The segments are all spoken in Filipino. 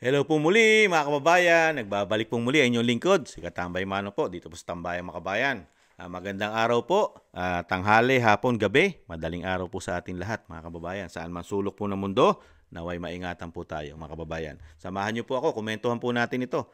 Hello po muli mga kababayan, nagbabalik po muli ang inyong lingkod, si Katambay Mano po dito po sa Tambayang Makabayan. Magandang araw po, tanghali, hapon, gabi, madaling araw po sa ating lahat mga kababayan. Saan man sulok po ng mundo, naway maingatan po tayo mga kababayan. Samahan niyo po ako, komentuhan po natin ito.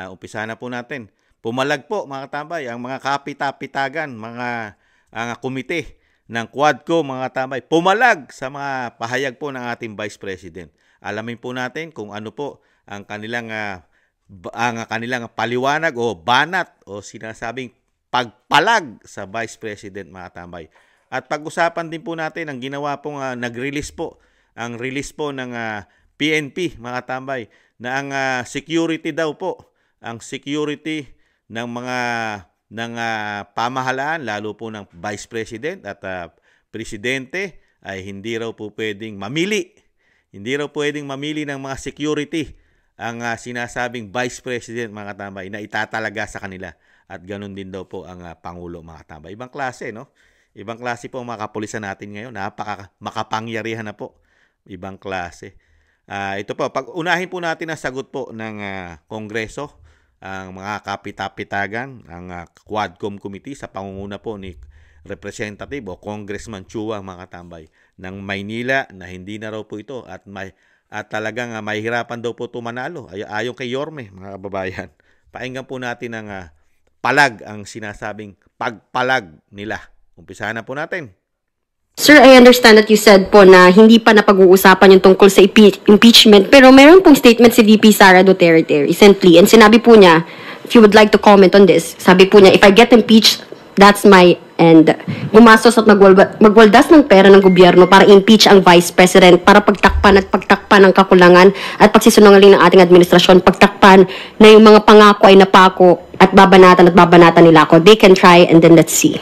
Umpisa na po natin. Pumalag po mga katambay, ang mga kapita-pitagan, mga ang komite ng Quadco mga katambay, pumalag sa mga pahayag po ng ating Vice President. Alamin po natin kung ano po ang kanilang paliwanag o banat o sinasabing pagpalag sa Vice President mga tambay. At pag-usapan din po natin ang ginawa pong nag-release po, ang release po ng PNP mga tambay na ang security daw po, ang security ng mga pamahalaan lalo po ng Vice President at Presidente ay hindi raw po pwedeng mamili. Hindi raw pwedeng mamili ng mga security ang sinasabing Vice President mga katambay na itatalaga sa kanila. At ganun din daw po ang Pangulo mga katambay. Ibang klase, no? Ibang klase po ang mga kapulisan natin ngayon. Makapangyarihan na po. Ibang klase. Ito po, pag-unahin po natin ang sagot po ng Kongreso, ang mga kapitapitagan, ang Quadcom Committee sa pangunguna po ni Representative o Congressman Chua mga katambay ng Maynila na hindi na raw po ito at talagang mahihirapan daw po ito manalo ayon kay Yorme mga kababayan. Pakinggan po natin ang palag, ang sinasabing pagpalag nila. Umpisahan na po natin. Sir, I understand that you said po na hindi pa napag-uusapan yung tungkol sa impeachment, pero meron pong statement si VP Sara Duterte recently and sinabi po niya, if you would like to comment on this, sabi po niya, if I get impeached, that's my end. Gumastos at magwaldas ng pera ng gobyerno para impeach ang Vice President, para pagtakpan ng kakulangan at pagsisinungaling ng ating administrasyon, pagtakpan na yung mga pangako ay napako at babanatan nila ako. They can try and then let's see.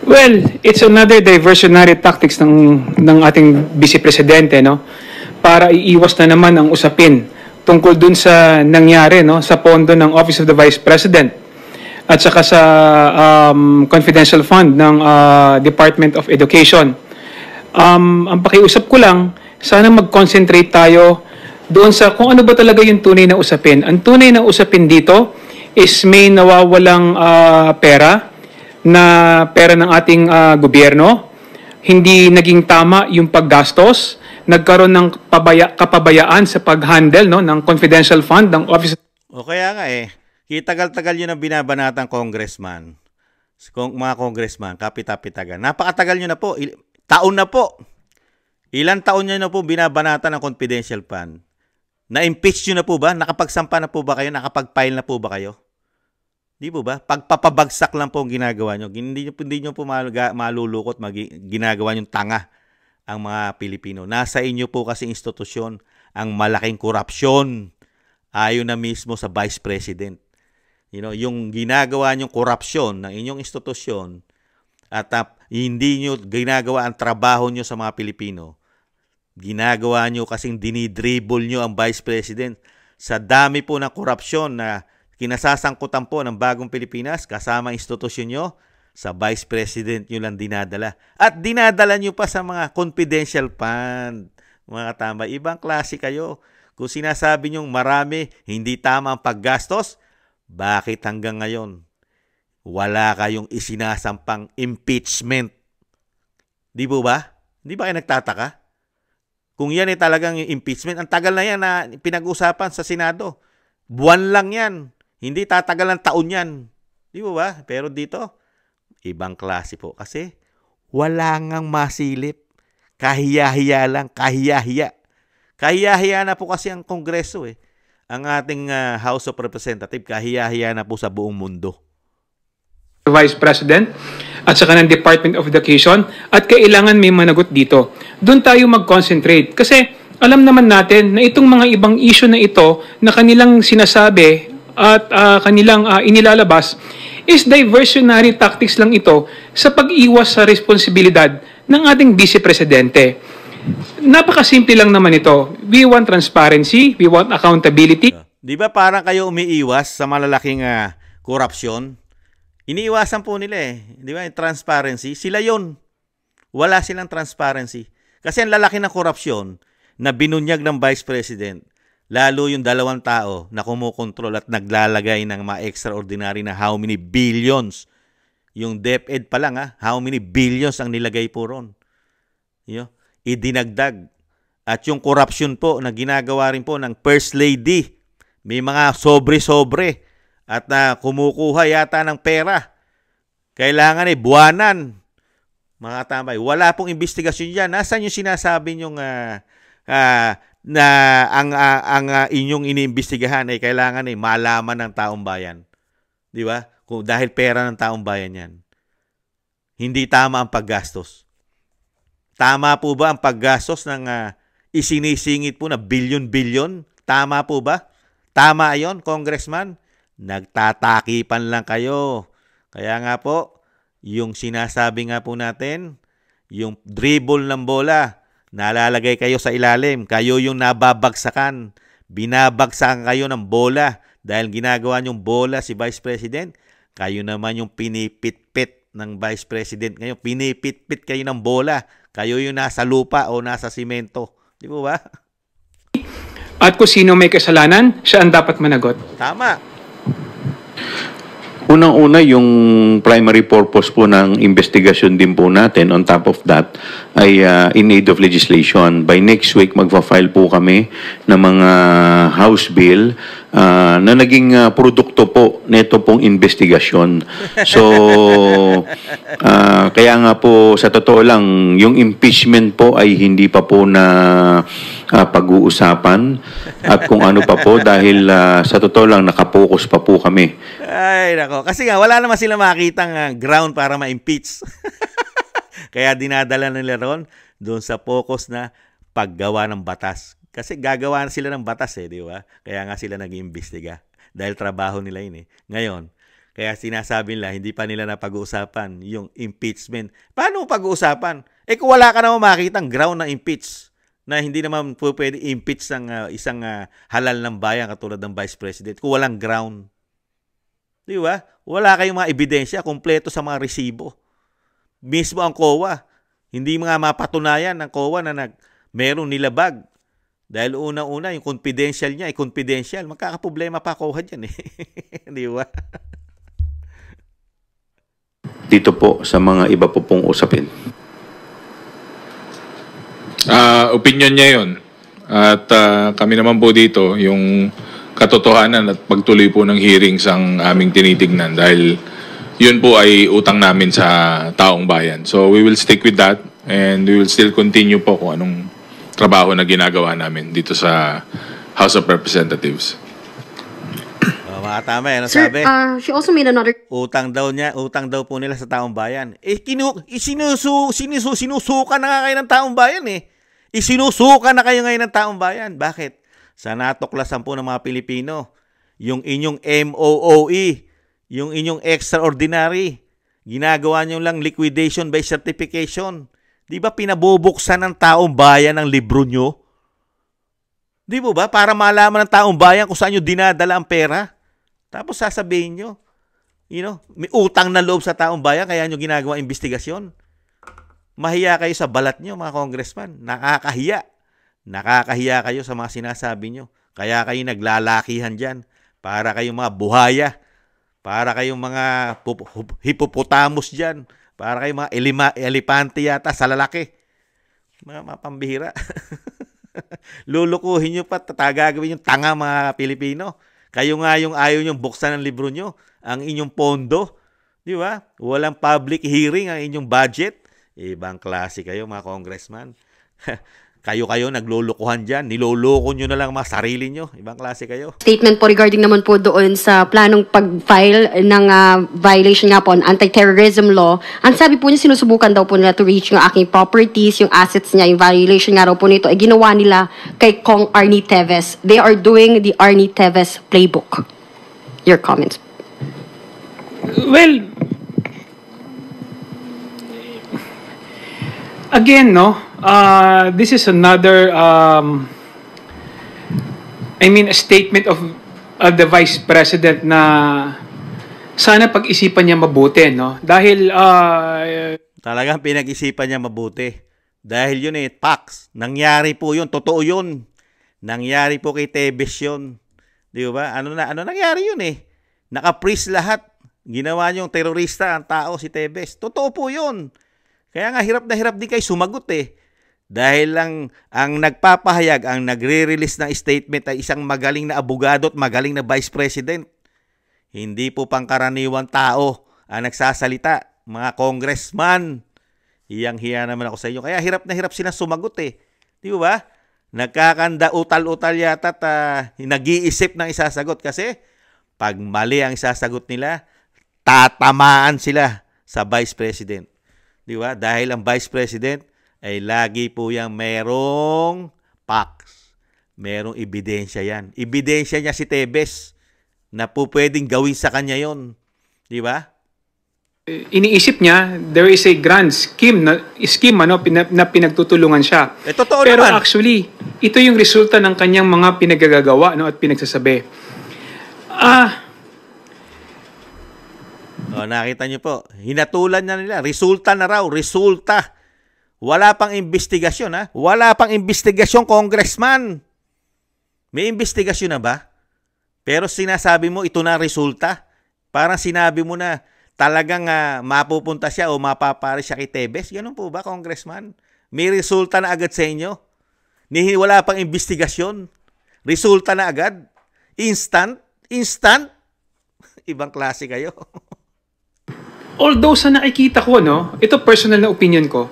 Well, it's another diversionary tactics ng ating Vice Presidente, no? Para iiwas na naman ang usapin tungkol dun sa nangyari, no, sa pondo ng Office of the Vice President at saka sa confidential fund ng Department of Education. Ang pakiusap ko lang, sana mag-concentrate tayo doon sa kung ano ba talaga yung tunay na usapin. Ang tunay na usapin dito is may nawawalang pera ng ating gobyerno, hindi naging tama yung paggastos, nagkaroon ng kapabayaan sa pag-handle, no, ng confidential fund ng Office. O kaya nga kitagal-tagal yun ang binabanatang congressman, mga congressman, kapitapitagan. Napakatagal nyo na po, taon na po. Ilang taon nyo na po binabanatan ng confidential fund? Na-impeach nyo na po ba? Nakapagsampa na po ba kayo? Nakapag-file na po ba kayo? Di po ba? Pagpapabagsak lang po ang ginagawa nyo. Hindi nyo po malulukot, ginagawa nyo tanga ang mga Pilipino. Nasa inyo po kasi institusyon ang malaking korupsyon ayon na mismo sa Vice President. Yung ginagawa nyong korupsyon ng inyong institusyon at hindi nyo ginagawa ang trabaho nyo sa mga Pilipino. Ginagawa nyo kasing dinidribble nyo ang Vice President sa dami po ng korupsyon na kinasasangkutan po ng bagong Pilipinas kasama institusyon nyo, sa Vice President nyo lang dinadala. At dinadala nyo pa sa mga confidential fund. Mga katambay, ibang klase kayo. Kung sinasabi nyong marami, hindi tama ang paggastos, bakit hanggang ngayon wala kayong isinasampang impeachment? Di po ba? Di ba kayo nagtataka? Kung yan ay talagang impeachment, ang tagal na yan na pinag-usapan sa Senado. Buwan lang yan. Hindi tatagal ng taon yan. Di po ba? Pero dito, ibang klase po. Kasi wala ngang masilip. Kahiya-hiya lang. Kahiya-hiya. Kahiya-hiya na po kasi ang Kongreso Ang ating House of Representatives, kahiya-hiya na po sa buong mundo. Vice President at saka ng Department of Education at kailangan may managot dito. Doon tayo mag-concentrate kasi alam naman natin na itong mga ibang issue na ito na kanilang sinasabi at kanilang inilalabas is diversionary tactics lang ito sa pag-iwas sa responsibilidad ng ating Vice Presidente. Napakasimple lang naman ito. We want transparency, we want accountability. Di ba parang kayo umiiwas sa malalaking korupsyon? Iniiwasan po nila Di ba? Transparency. Sila yon. Wala silang transparency. Kasi ang lalaki ng korupsyon na binunyag ng Vice President Lalo yung dalawang tao na kumukontrol at naglalagay ng mga extraordinary na how many billions. Yung DepEd pa lang how many billions ang nilagay po ron. Idinagdag. At yung corruption po na ginagawa rin po ng First Lady, may mga sobre-sobre at kumukuha yata ng pera. Kailangan buwanan. Mga tambay, wala pong investigasyon diyan. Nasaan yung sinasabi nyong na ang inyong iniimbestigahan ay kailangan malaman ng taong bayan? Di ba? Kung dahil pera ng taong bayan 'yan. Hindi tama ang paggastos. Tama po ba ang paggastos ng isinisingit po na bilyon-bilyon? Tama po ba? Tama ayon, Congressman? Nagtatakipan lang kayo. Kaya nga po, yung sinasabi nga po natin, yung dribble ng bola, nalalagay kayo sa ilalim. Kayo yung nababagsakan. Binabagsakan kayo ng bola dahil ginagawa niyong bola si Vice President. Kayo naman yung pinipit-pit ng Vice President ngayon. Pinipit-pit kayo ng bola. Kayo yung nasa lupa o nasa simento. Di po ba? At kung sino may kasalanan, siya ang dapat managot. Tama. Unang-una, yung primary purpose po ng investigation din po natin, on top of that, ay in aid of legislation. By next week, magfa-file po kami ng mga House Bill na naging produkto po nito pong investigasyon. So, kaya nga po, sa totoo lang, yung impeachment po ay hindi pa po na pag-uusapan at kung ano pa po dahil sa totoo lang nakapokus pa po kami. Ay, nako. Kasi nga, wala naman sila makitang ground para ma-impeach. Kaya dinadala nila ron doon sa focus na paggawa ng batas. Kasi gagawa na sila ng batas di ba? Kaya nga sila nag-iimbestiga. Dahil trabaho nila yun Ngayon, kaya sinasabi nila, hindi pa nila napag-uusapan yung impeachment. Paano pag-uusapan? Kung wala ka naman makitang ground na impeach, na hindi naman po pwede impeach ng isang halal ng bayan katulad ng Vice President kung walang ground. Di ba? Wala kayong mga ebidensya kumpleto sa mga resibo. Mismo ang COA, hindi mga mapatunayan ng COA na merong nilabag. Dahil unang-una, yung confidential niya ay confidential. Magkakaproblema pa COA dyan Di ba? Dito po sa mga iba po pong usapin. Opinion niya yun. At kami naman po dito, yung katotohanan at pagtuloy po ng hearings ang aming tinitignan dahil yun po ay utang namin sa taong bayan. So we will stick with that and we will still continue po kung anong trabaho na ginagawa namin dito sa House of Representatives. Mga tama ano Sir, sabi? she also made another... Utang daw po nila sa taong bayan. Sinusuka na nga kayo ng taong bayan Isinusuka na kayo ngayon ng taong bayan. Bakit? Sa natuklasan po ng mga Pilipino, yung inyong MOOE, yung inyong extraordinary, ginagawa nyo lang liquidation by certification. Di ba pinabubuksan ng taong bayan ang libro nyo? Di ba? Para malaman ng taong bayan kung saan nyo dinadala ang pera. Tapos sasabihin nyo, may utang na loob sa taong bayan kaya nyo ginagawa investigasyon. Mahiya kayo sa balat nyo, mga congressman. Nakakahiya. Nakakahiya kayo sa mga sinasabi nyo. Kaya kayo naglalakihan dyan. Para kayong mga buhaya. Para kayong mga hippopotamus dyan. Para kayong mga elepante yata sa lalaki. Mga pambihira. Lulukuhin nyo pa. Gagawin yung tanga mga Pilipino. Kayo nga yung ayaw nyong buksan ang libro nyo. Ang inyong pondo. Di ba? Walang public hearing ang inyong budget. Ibang klase kayo mga congressman. Kayo naglulukuhan dyan. Niloloko nyo na lang mga sarili nyo. Ibang klase kayo. Statement po regarding naman po doon sa planong pag-file ng violation nga po on anti-terrorism law. Ang sabi po niya, sinusubukan daw po nila to reach yung aking properties, yung assets niya, yung violation nga raw po nito, ay ginawa nila kay Kong Arnie Teves. They are doing the Arnie Teves playbook. Your comments. Well, again, this is another, a statement of the Vice President na sana pag-isipan niya mabuti, Dahil, Talagang pinag-isipan niya mabuti. Dahil yun facts. Nangyari po yun. Totoo yun. Nangyari po kay Tebes yun. Di ba? Ano nangyari yun eh? Naka-freeze lahat. Ginawa niyong terorista ang tao si Tebes. Totoo po yun. Kaya nga hirap na hirap din kayo sumagot eh. Dahil lang ang nagpapahayag, ang nagre-release ng statement ay isang magaling na abogado at magaling na vice president. Hindi po pangkaraniwang tao ang nagsasalita. Mga congressman. Hiyang-hiya naman ako sa inyo. Kaya hirap na hirap sila sumagot eh. Di ba? Nagkakanda utal-utal yata at nag-iisip ng isasagot kasi pag mali ang isasagot nila, tatamaan sila sa Vice President. Di ba? Dahil ang Vice President ay lagi po yang merong facts. Merong ebidensya yan. Ebidensya niya si Tebes na po pwedeng gawin sa kanya yon. Di ba? Iniisip niya, there is a grand scheme na pinagtutulungan siya. Totoo Pero naman. actually, ito yung resulta ng kanyang mga pinagagagawa at pinagsasabi. Nakita niyo po, hinatulan na nila. Resulta na raw, resulta. Wala pang investigasyon ha. Wala pang investigasyon, congressman. May investigasyon na ba? Pero sinasabi mo, ito na resulta. Parang sinabi mo na, talagang mapupunta siya o mapapare siya kay Tebes? Ganun po ba, congressman? May resulta na agad sa inyo? Wala pang investigasyon? Resulta na agad? Instant? Instant? Ibang klase kayo. Although sa nakikita ko, ito personal na opinion ko,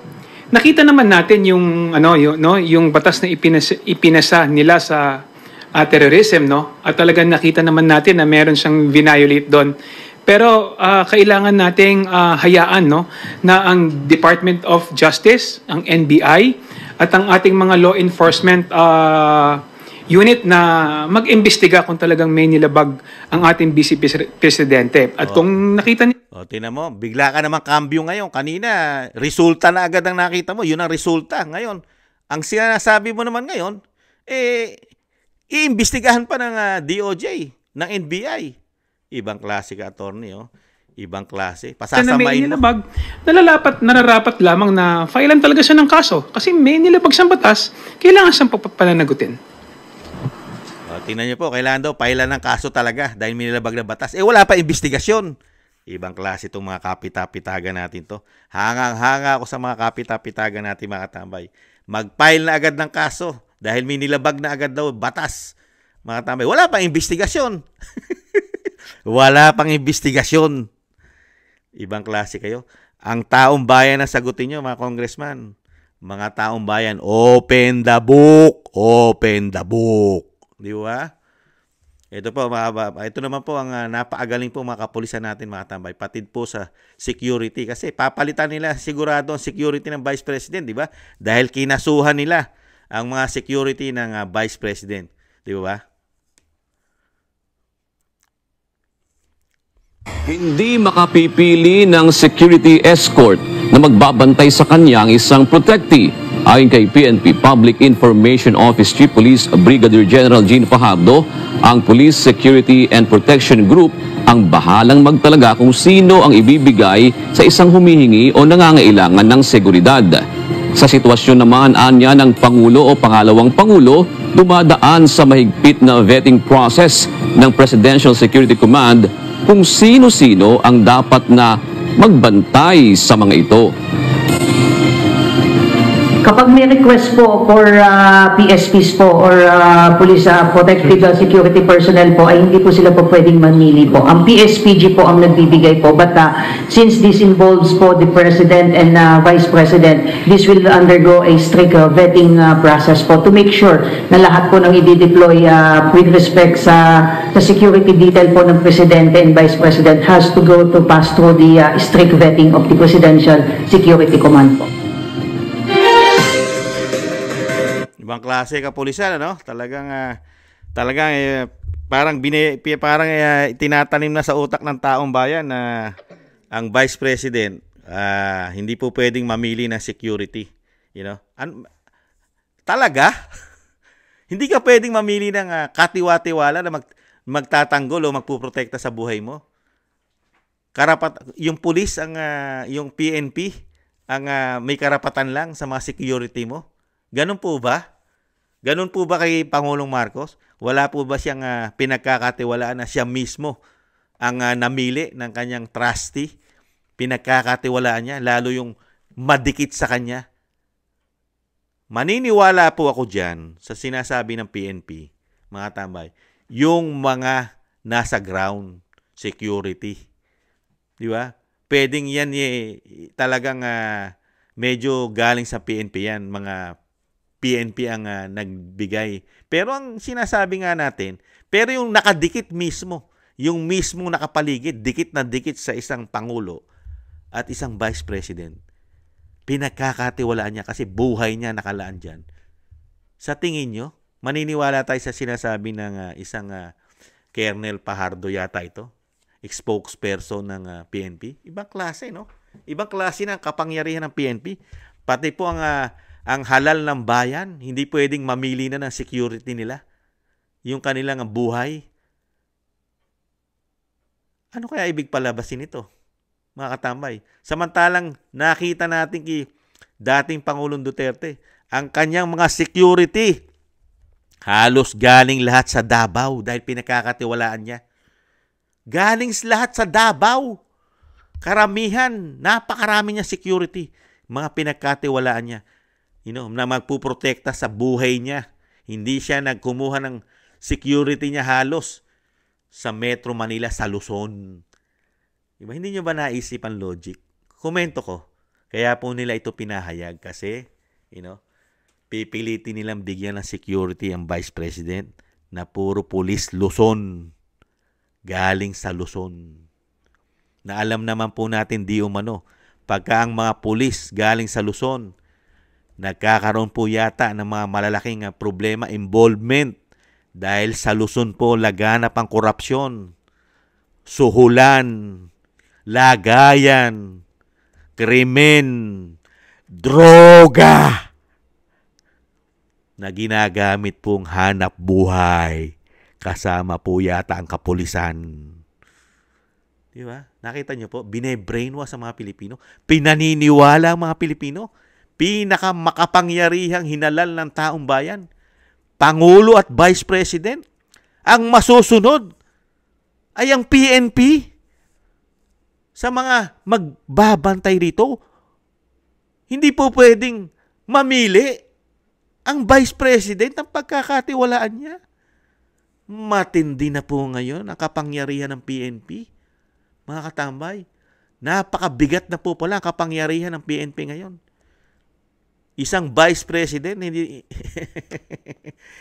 nakita naman natin yung batas na ipinasa nila sa terrorism, at talagang nakita naman natin na meron siyang violate doon. Pero kailangan nating hayaan na ang Department of Justice, ang NBI, at ang ating mga law enforcement unit na mag-imbestiga kung talagang may nilabag ang ating Vice Presidente. At kung nakita niyo... Tingnan mo, bigla ka naman cambio ngayon. Kanina, resulta na agad ang nakita mo. Yun ang resulta. Ngayon, ang sinasabi mo naman ngayon, iimbestigahan pa ng DOJ, ng NBI. Ibang klase ka, attorney, Ibang klase. Pasasamain mo. Nararapat lamang na filean talaga siya ng kaso. Kasi may nilabag siyang batas, kailangan siyang pananagutin. Tingnan niyo po, kailangan daw filean ng kaso talaga dahil may nilabag na batas. Wala pa investigasyon. Ibang klase itong mga kapita-pitagan natin to. Hangang-hanga ako sa mga kapita-pitagan natin, mga tambay. Mag-file na agad ng kaso dahil may nilabag na agad daw batas. Mga tambay, wala pang investigasyon. Wala pang investigasyon. Ibang klase kayo. Ang taong bayan na sagutin nyo, mga congressman. Mga taong bayan, open the book. Open the book. Di ba? Ito po, ito naman po ang napakagaling po mga kapulisan natin, mga tambay. Patid po sa security. Kasi papalitan nila sigurado ang security ng Vice President, di ba? Dahil kinasuhan nila ang mga security ng Vice President. Di ba? Hindi makapipili ng security escort na magbabantay sa kanyang isang protectee. Ayon kay PNP Public Information Office Chief Police Brigadier General Gene Fajardo, ang Police Security and Protection Group ang bahalang magtalaga kung sino ang ibibigay sa isang humihingi o nangangailangan ng seguridad. Sa sitwasyon naman anya ng Pangulo o Pangalawang Pangulo, dumadaan sa mahigpit na vetting process ng Presidential Security Command kung sino-sino ang dapat na magbantay sa mga ito. Kapag may request po for PSPs po or Police Protective Security Personnel po, ay hindi po sila po pwedeng mamili po. Ang PSPG po ang nagbibigay po. But since this involves po the President and Vice President, this will undergo a strict vetting process po to make sure na lahat po ng i-deploy with respect sa security detail po ng Presidente and Vice President has to go to pass through the strict vetting of the Presidential Security Command po. Ibang klase kapulisan, ano? Talagang parang tinatanim na sa utak ng taong bayan na ang Vice President hindi po pwedeng mamili ng security, you know? Talaga? Hindi ka pwedeng mamili ng katiwa-tiwala na magtatanggol o magpuprotekta sa buhay mo. Yung pulis yung PNP ang may karapatan lang sa mga security mo. Ganun po ba? Ganun po ba kay Pangulong Marcos? Wala po ba siyang pinagkakatiwalaan na siya mismo ang namili ng kanyang trustee? Pinagkakatiwalaan niya, lalo yung madikit sa kanya. Maniniwala po ako dyan sa sinasabi ng PNP, mga tambay, yung mga nasa ground security. Di ba? Pwedeng yan talagang medyo galing sa PNP yan, mga PNP ang nagbigay. Pero ang sinasabi nga natin, pero yung nakadikit mismo, yung mismong nakapaligid, dikit na dikit sa isang Pangulo at isang Vice President, pinagkakatiwalaan niya kasi buhay niya nakalaan dyan. Sa tingin nyo, maniniwala tayo sa sinasabi ng isang Colonel Pajardo yata ito, spokesperson ng PNP? Ibang klase, no? Ibang klase ng kapangyarihan ng PNP. Pati po ang halal ng bayan, hindi pwedeng mamili na ng security nila. Yung kanilang buhay. Ano kaya ibig palabasin ito, mga katambay? Samantalang nakita natin dating Pangulong Duterte, ang kanyang mga security, halos galing lahat sa Davao dahil pinakakatiwalaan niya. Galing lahat sa Davao. Karamihan, napakarami niya security. Mga pinagkatiwalaan niya. Na magpuprotekta sa buhay niya. Hindi siya nagkumuha ng security niya halos sa Metro Manila, sa Luzon. Diba? Hindi nyo ba naisip ang logic? Komento ko. Kaya po nila ito pinahayag kasi, pipilitin nilang bigyan ng security ang Vice President na puro pulis Luzon. Galing sa Luzon. Na alam naman po natin di umano, pagka ang mga pulis galing sa Luzon, nagkakaroon po yata ng mga malalaking problema, involvement, dahil sa Luzon po laganap ang korupsyon, suhulan, lagayan, krimen, droga na ginagamit pong hanap buhay. Kasama po yata ang kapulisan. Di ba? Nakita niyo po, bine-brainwash sa mga Pilipino. Pinaniniwala ang mga Pilipino. Pinakamakapangyarihang hinalal ng taong bayan. Pangulo at Vice President. Ang masusunod ay ang PNP. Sa mga magbabantay rito, hindi po pwedeng mamili ang Vice President ng pagkakatiwalaan niya. Matindi na po ngayon ang kapangyarihan ng PNP. Mga katambay, napakabigat na po pala ang kapangyarihan ng PNP ngayon. Isang Vice President,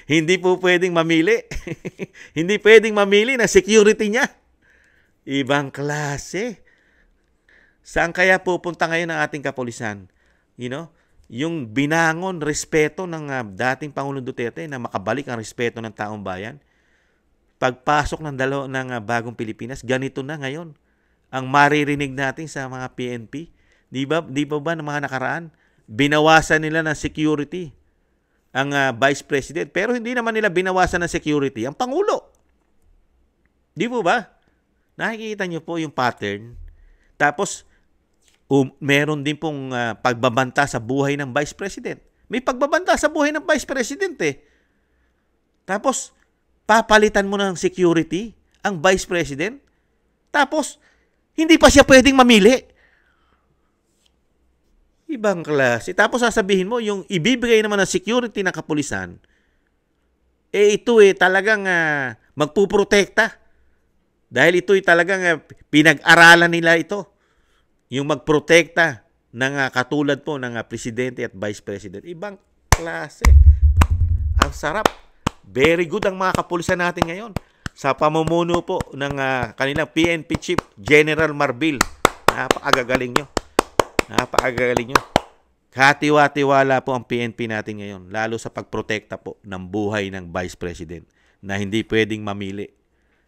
hindi po pwedeng mamili. Hindi pwedeng mamili na security niya. Ibang klase. Saan kaya pupunta ngayon ang ating kapulisan? Yung binangon respeto ng dating Pangulong Duterte na makabalik ang respeto ng taong bayan. Pagpasok ng bagong Pilipinas, ganito na ngayon ang maririnig natin sa mga PNP. Di ba ng mga nakaraan, binawasan nila ng security ang Vice President, pero hindi naman nila binawasan ng security ang Pangulo. Di po ba? Nakikita nyo po yung pattern. Tapos, meron din pong pagbabanta sa buhay ng Vice President. May pagbabanta sa buhay ng Vice President Tapos, papalitan mo ng security ang Vice President, tapos hindi pa siya pwedeng mamili. Ibang klase. Tapos sasabihin mo, yung ibibigay naman ng security ng kapulisan, ito talagang magpuprotekta. Dahil ito talagang pinag-aralan nila ito. Yung magprotekta ng katulad po ng Presidente at Vice President. Ibang klase. Ang sarap. Very good ang mga kapulisan natin ngayon. Sa pamumuno po ng kanilang PNP Chief General Marbil. Napakagagaling nyo. Napakagagaling nyo. Katiwa-tiwala po ang PNP natin ngayon. Lalo sa pagprotekta po ng buhay ng Vice President. Na hindi pwedeng mamili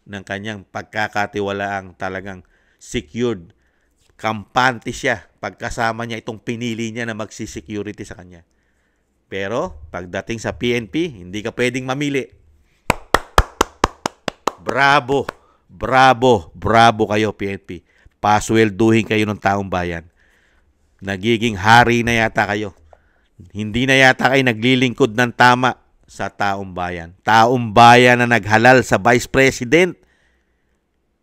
ng kanyang pagkakatiwalaang talagang secured. Kampante siya pagkasama niya itong pinili niya na magsisecurity sa kanya. Pero, pagdating sa PNP, hindi ka pwedeng mamili. Bravo, bravo, bravo kayo PNP. Paswelduhin kayo ng taong bayan. Nagiging hari na yata kayo. Hindi na yata kayo naglilingkod ng tama sa taong bayan. Taong bayan na naghalal sa Vice President.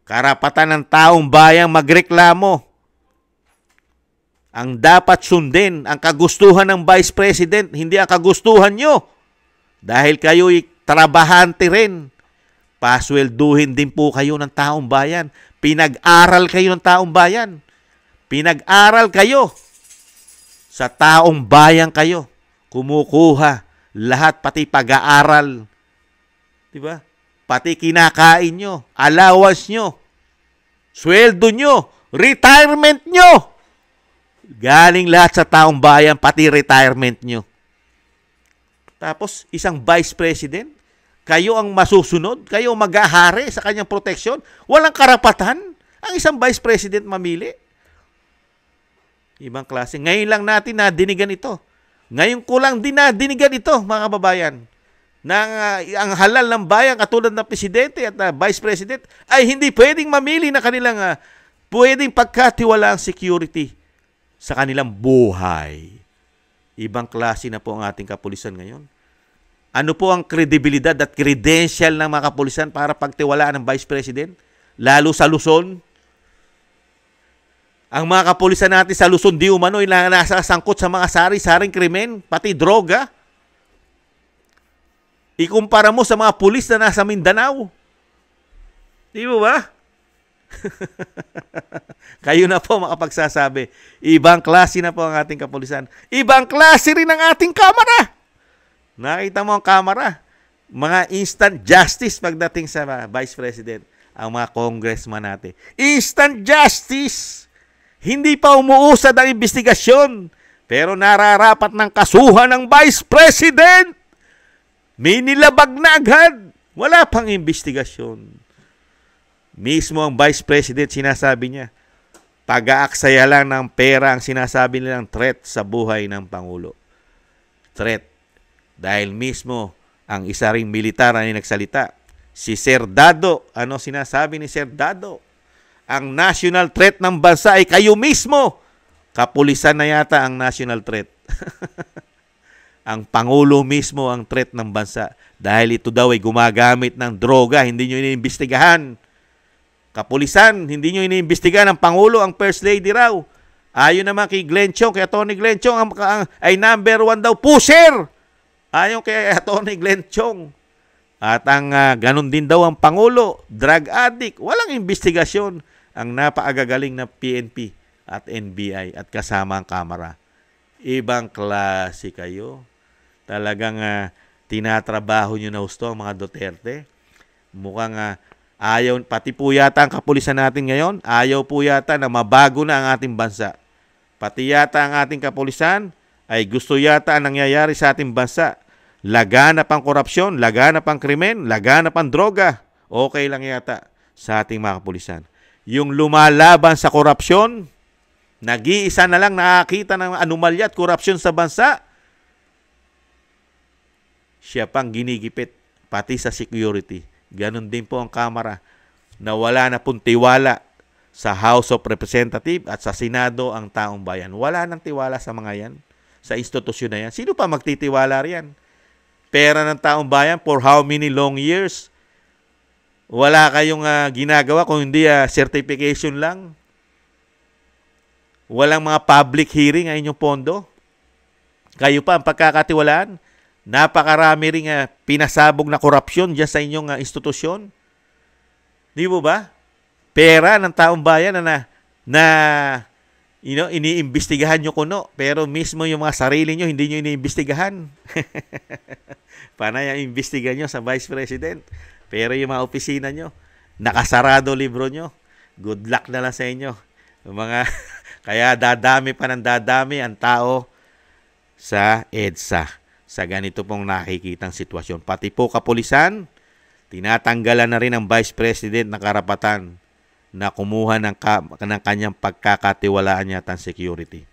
Karapatan ng taong bayan magreklamo. Ang dapat sundin, ang kagustuhan ng Vice President, hindi ang kagustuhan nyo. Dahil kayo'y trabahante rin. Paswelduhin din po kayo ng taong bayan. Pinag-aral kayo ng taong bayan. Pinag-aral kayo. Sa taong bayan kayo. Kumukuha. Lahat, pati pag-aaral. Diba? Pati kinakain nyo. Allowance nyo. Sweldo nyo. Retirement nyo. Galing lahat sa taong bayan, pati retirement nyo. Tapos, isang Vice President, kayo ang masusunod, kayo ang mag-ahari sa kanyang proteksyon. Walang karapatan ang isang Vice President mamili. Ibang klase. Ngayon lang natin nadinigan ito. Ngayon ko lang din nadinigan ito, mga kababayan. Ang halal ng bayan katulad ng Presidente at Vice President ay hindi pwedeng mamili na kanilang pwedeng pagkatiwala ang security sa kanilang buhay. Ibang klase na po ang ating kapulisan ngayon. Ano po ang kredibilidad at credential ng mga kapulisan para pagtiwalaan ng Vice President? Lalo sa Luzon. Ang mga kapulisan natin sa Luzon, di umano, nasasangkot sa mga sari-saring krimen, pati droga. Ikumpara mo sa mga pulis na nasa Mindanao. Di mo ba? Kayo na po makapagsasabi. Ibang klase na po ang ating kapulisan. Ibang klase rin ang ating kamara. Nakita mo ang kamara. Mga instant justice pagdating sa Vice President. Ang mga congressman natin. Instant justice. Hindi pa umuusad ang investigasyon. Pero nararapat ng kasuhan ng Vice President. May nilabag na agad. Wala pang investigasyon. Mismo ang Vice President sinasabi niya, pag-aaksaya lang ng pera ang sinasabi nilang threat sa buhay ng Pangulo. Threat. Dahil mismo ang isa ring militar na nagsalita, si Sir Dado. Ano sinasabi ni Sir Dado? Ang national threat ng bansa ay kayo mismo. Kapulisan na yata ang national threat. Ang Pangulo mismo ang threat ng bansa. Dahil ito daw ay gumagamit ng droga, hindi nyo iniimbestigahan. Kapulisan, hindi nyo iniimbestigahan ang Pangulo, ang First Lady raw. Ayon naman kay Glenn Chong, kay Atty. Glenn Chong, ay number 1 daw, pusher! Ayon kay Atty. Glenn Chong. At ang ganun din daw ang Pangulo, drug addict. Walang investigasyon ang napaagagaling na PNP at NBI at kasama ang Kamara. Ibang klase kayo. Talagang tinatrabaho nyo na gusto ang mga Duterte. Mukhang ayaw, pati po yata ang kapulisan natin ngayon, ayaw po yata na mabago na ang ating bansa. Pati yata ang ating kapulisan ay gusto yata ang nangyayari sa ating bansa. Laganap ang korupsyon, laganap ang krimen, laganap ang droga. Okay lang yata sa ating mga kapulisan. Yung lumalaban sa korupsyon, nag-iisa na lang nakakita ng anomalya at korupsyon sa bansa, siya pang ginigipit, pati sa security. Ganon din po ang Kamara. Nawala na pong tiwala sa House of Representatives at sa Senado ang taong bayan. Wala nang tiwala sa mga yan, sa institusyon na yan. Sino pa magtitiwala riyan? Pera ng taong bayan for how many long years? Wala kayong ginagawa kung hindi certification lang. Walang mga public hearing ang inyong pondo. Kayo pa ang pagkakatiwalaan. Napakarami ring pinasabog na korupsyon dyan sa inyong institusyon. Di mo ba? Pera ng taong bayan na iniimbestigahan nyo kuno. Pero mismo yung mga sarili nyo, hindi nyo iniimbestigahan. Panay ang imbestigahan nyo sa Vice President. Pero yung mga opisina nyo, nakasarado libro nyo. Good luck na lang sa inyo. Kaya dadami pa ng dadami ang tao sa EDSA. Sa ganito pong nakikitang sitwasyon. Pati po kapulisan, tinatanggalan na rin ang Vice President ng karapatan na kumuha ng kanyang pagkakatiwalaan yata ang security.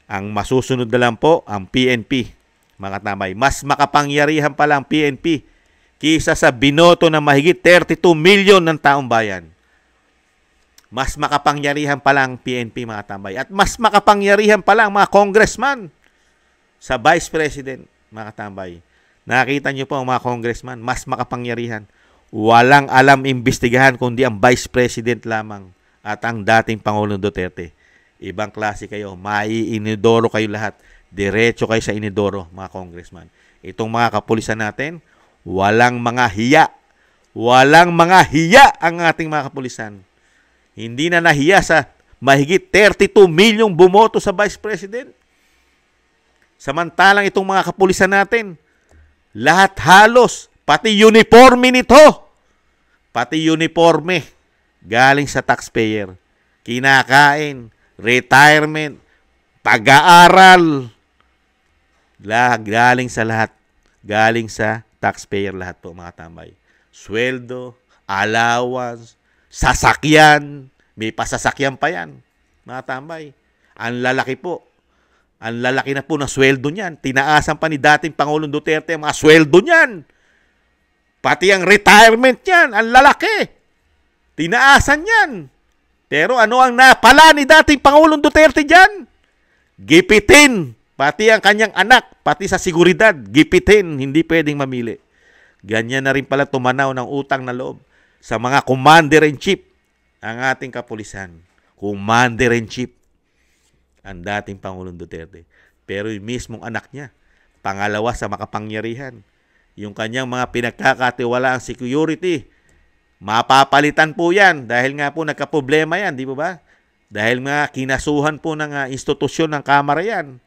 Ang masusunod na lang po, ang PNP. Mga tamay, mas makapangyarihan pala ang PNP kisa sa binoto na mahigit 32 million ng taong bayan. Mas makapangyarihan pala ang PNP, mga tambay. At mas makapangyarihan pala ang mga congressman sa Vice President, mga tambay, Nakita nyo po ang mga congressman, mas makapangyarihan. Walang alam imbestigahan kundi ang Vice President lamang at ang dating Pangulong Duterte. Ibang klase kayo, maiinidoro kayo lahat. Diretso kayo sa inidoro, mga congressman. Itong mga kapulisan natin, walang mga hiya. Walang mga hiya ang ating mga kapulisan. Hindi na nahiya sa mahigit 32 milyong bumoto sa Vice President. Samantalang itong mga kapulisan natin, lahat halos, pati uniforme nito, pati uniforme, galing sa taxpayer. Kinakain, retirement, pag-aaral, galing sa lahat. Galing sa taxpayer lahat po, mga tambay. Sweldo, allowance, sasakyan, may pasasakyan pa yan, mga tambay. Ang lalaki po. Ang lalaki na po na sweldo niyan. Tinaasan pa ni dating Pangulong Duterte ang mga sweldo niyan. Pati ang retirement niyan, ang lalaki. Tinaasan yan. Pero ano ang napala ni dating Pangulong Duterte diyan? Gipitin. Pati ang kanyang anak, pati sa seguridad, gipitin. Hindi pwedeng mamili. Ganyan na rin pala tumanaw ng utang na loob sa mga commander-in-chief ang ating kapulisan. Commander-in-chief ang dating Pangulong Duterte. Pero yung mismong anak niya, pangalawa sa makapangyarihan, yung kanyang mga pinagkakatiwalaang security, mapapalitan po yan dahil nga po nagkaproblema yan, di ba? Dahil nga kinasuhan po ng institusyon ng Kamara yan.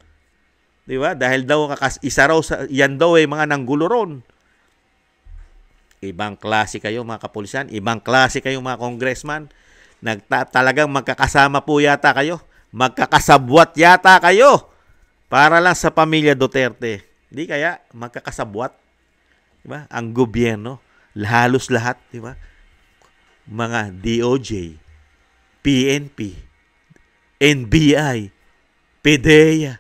Di ba? Dahil daw isa raw yan daw mga nanggulo ron. Ibang klase kayo mga kapulisan, ibang klase kayo mga congressman. Talagang magkakasama po yata kayo. Magkakasabwat yata kayo para lang sa pamilya Duterte. Hindi kaya magkakasabwat? Diba? Ang gobyerno, halos lahat, diba? Mga DOJ, PNP, NBI, PDEA,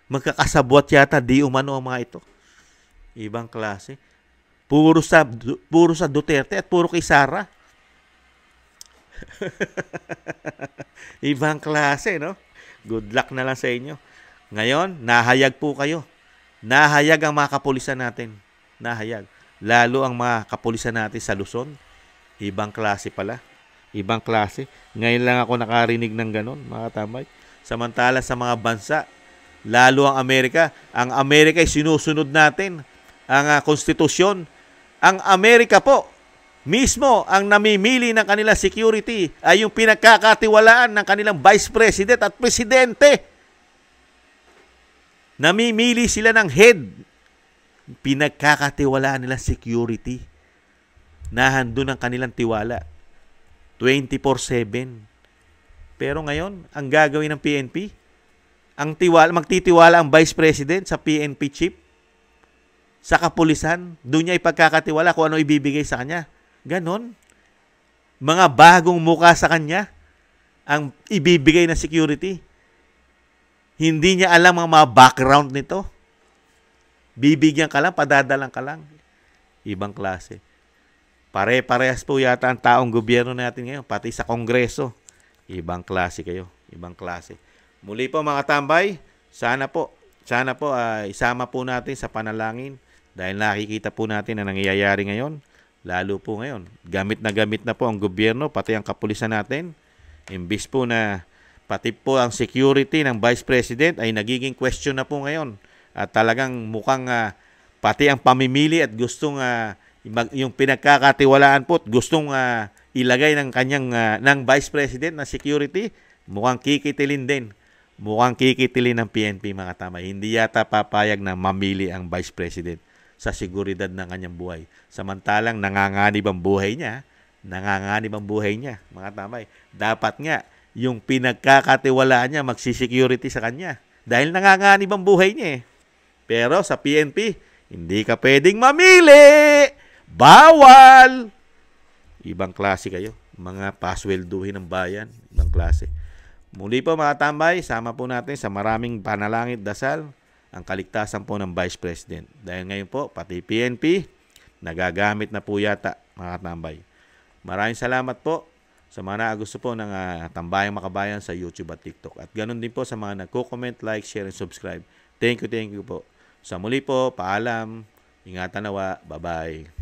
magkakasabwat yata di umano ang mga ito. Ibang klase. Puro sa Duterte at puro kay Sara. Ibang klase, no? Good luck na lang sa inyo. Ngayon, nahayag po kayo. Nahayag ang mga kapulisan natin. Nahayag. Lalo ang mga kapulisan natin sa Luzon. Ibang klase pala. Ibang klase. Ngayon lang ako nakarinig ng ganon, mga tambay. Samantala sa mga bansa, lalo ang Amerika. Ang Amerika ay sinusunod natin. Ang konstitusyon. Ang Amerika po, mismo ang namimili ng kanilang security ay yung pinagkakatiwalaan ng kanilang Vice President at Presidente. Namimili sila ng head. Pinagkakatiwalaan nila security. Nahandun ang kanilang tiwala. 24/7. Pero ngayon, ang gagawin ng PNP, magtitiwala ang Vice President sa PNP chief, sa kapulisan, doon niya ipagkakatiwala kung ano ibibigay sa kanya. Ganon. Mga bagong muka sa kanya ang ibibigay na security. Hindi niya alam ang mga background nito. Bibigyan ka lang, padadalang ka lang. Ibang klase. Pare-parehas po yata ang taong gobyerno natin ngayon, pati sa Kongreso. Ibang klase kayo. Ibang klase. Muli po mga tambay, sana po isama po natin sa panalangin dahil nakikita po natin ang nangyayari ngayon. Lalo po ngayon, gamit na po ang gobyerno, pati ang kapulisan natin. Imbis po na pati po ang security ng Vice President ay nagiging question na po ngayon. At talagang mukhang pati ang pamimili at gustong yung pinagkakatiwalaan po at gustong ilagay ng kanyang ng Vice President na security, mukhang kikitilin din. Mukhang kikitilin ng PNP mga tamay. Hindi yata papayag na mamili ang Vice President sa seguridad ng kanyang buhay. Samantalang nanganganib ang buhay niya, mga tamay. Dapat nga, yung pinagkakatiwalaan niya, magsisecurity sa kanya. Dahil nanganganib ang buhay niya eh. Pero sa PNP, hindi ka pwedeng mamili! Bawal! Ibang klase kayo. Mga paswelduhin ng bayan. Ibang klase. Muli po mga tambay, sama po natin sa maraming panalangin dasal ang kaligtasan po ng Vice President. Dahil ngayon po, pati PNP, nagagamit na po yata mga tambay. Maraming salamat po sa mga gusto po ng Tambayang Makabayan sa YouTube at TikTok. At ganun din po sa mga nagko-comment, like, share, and subscribe. Thank you po. Sa muli po, paalam. Ingatan nawa. Bye-bye.